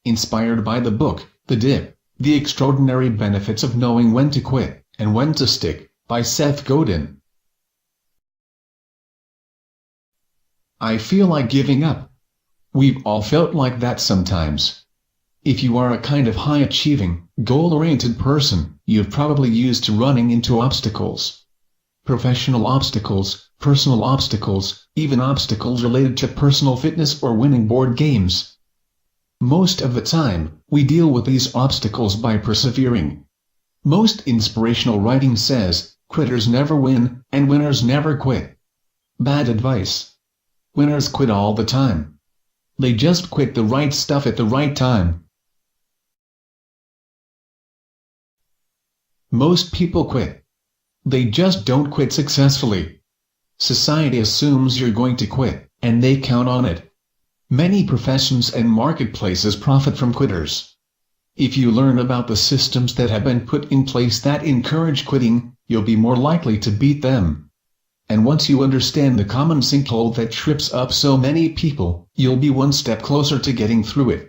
Inspired by the book, The Dip, The Extraordinary Benefits of Knowing When to Quit, and When to Stick, by Seth Godin. I feel like giving up. We've all felt like that sometimes. If you are a kind of high-achieving, goal-oriented person, you've probably used to running into obstacles. Professional obstacles, personal obstacles, even obstacles related to personal fitness or winning board games. Most of the time, we deal with these obstacles by persevering. Most inspirational writing says, quitters never win, and winners never quit. Bad advice. Winners quit all the time. They just quit the right stuff at the right time. Most people quit. They just don't quit successfully. Society assumes you're going to quit, and they count on it. Many professions and marketplaces profit from quitters. If you learn about the systems that have been put in place that encourage quitting, you'll be more likely to beat them. And once you understand the common sinkhole that trips up so many people, you'll be one step closer to getting through it.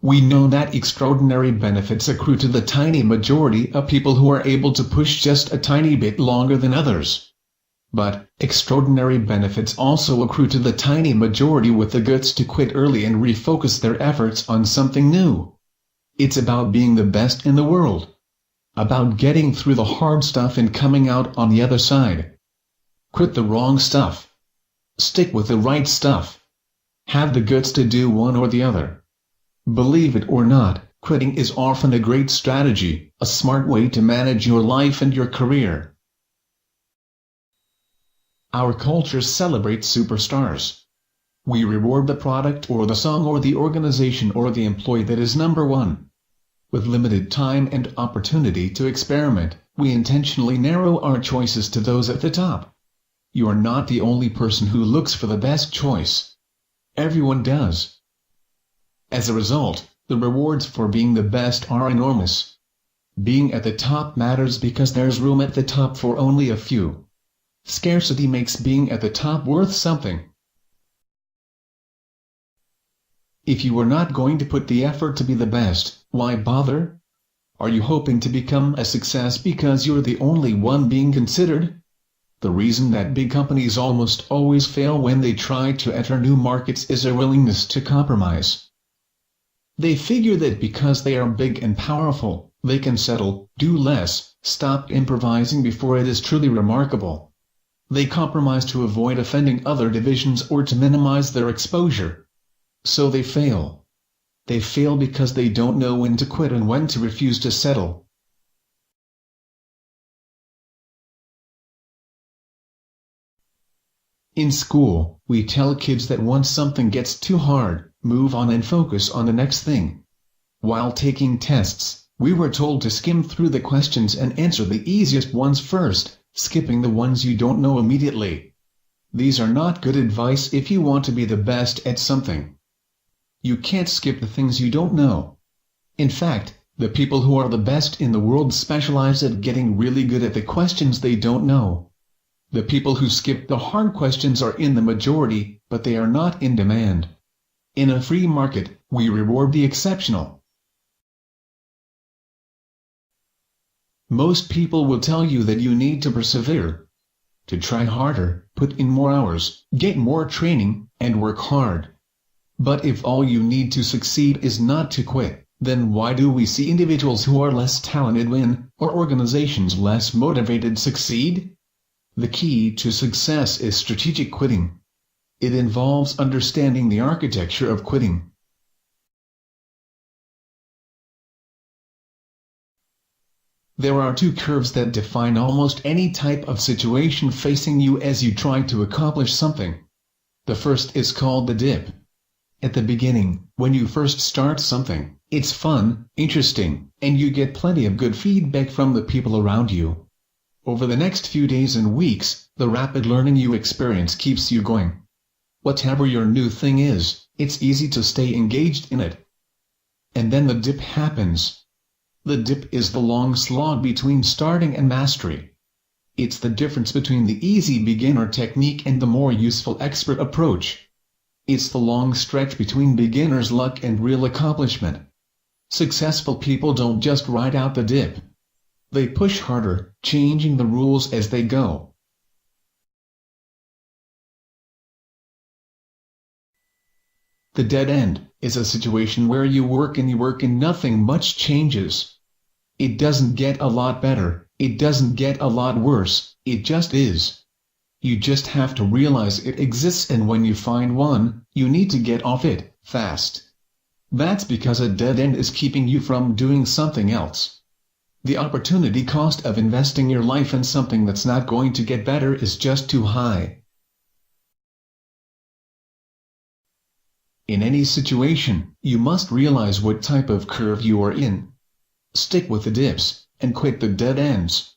We know that extraordinary benefits accrue to the tiny majority of people who are able to push just a tiny bit longer than others. But extraordinary benefits also accrue to the tiny majority with the guts to quit early and refocus their efforts on something new. It's about being the best in the world. About getting through the hard stuff and coming out on the other side. Quit the wrong stuff. Stick with the right stuff. Have the guts to do one or the other. Believe it or not, quitting is often a great strategy, a smart way to manage your life and your career. Our culture celebrates superstars. We reward the product or the song or the organization or the employee that is number one. With limited time and opportunity to experiment, we intentionally narrow our choices to those at the top. You are not the only person who looks for the best choice. Everyone does. As a result, the rewards for being the best are enormous. Being at the top matters because there's room at the top for only a few. Scarcity makes being at the top worth something. If you are not going to put the effort to be the best, why bother? Are you hoping to become a success because you're the only one being considered? The reason that big companies almost always fail when they try to enter new markets is their willingness to compromise. They figure that because they are big and powerful, they can settle, do less, stop improvising before it is truly remarkable. They compromise to avoid offending other divisions or to minimize their exposure. So they fail. They fail because they don't know when to quit and when to refuse to settle. In school, we tell kids that once something gets too hard, move on and focus on the next thing. While taking tests, we were told to skim through the questions and answer the easiest ones first, skipping the ones you don't know immediately. These are not good advice if you want to be the best at something. You can't skip the things you don't know. In fact, the people who are the best in the world specialize at getting really good at the questions they don't know. The people who skip the hard questions are in the majority, but they are not in demand. In a free market, we reward the exceptional. Most people will tell you that you need to persevere. To try harder, put in more hours, get more training, and work hard. But if all you need to succeed is not to quit, then why do we see individuals who are less talented win, or organizations less motivated succeed? The key to success is strategic quitting. It involves understanding the architecture of quitting. There are two curves that define almost any type of situation facing you as you try to accomplish something. The first is called the dip. At the beginning, when you first start something, it's fun, interesting, and you get plenty of good feedback from the people around you. Over the next few days and weeks, the rapid learning you experience keeps you going. Whatever your new thing is, it's easy to stay engaged in it. And then the dip happens. The dip is the long slog between starting and mastery. It's the difference between the easy beginner technique and the more useful expert approach. It's the long stretch between beginner's luck and real accomplishment. Successful people don't just ride out the dip. They push harder, changing the rules as they go. The dead end is a situation where you work and nothing much changes. It doesn't get a lot better, it doesn't get a lot worse, it just is. You just have to realize it exists, and when you find one, you need to get off it, fast. That's because a dead end is keeping you from doing something else. The opportunity cost of investing your life in something that's not going to get better is just too high. In any situation, you must realize what type of curve you are in. Stick with the dips, and quit the dead ends.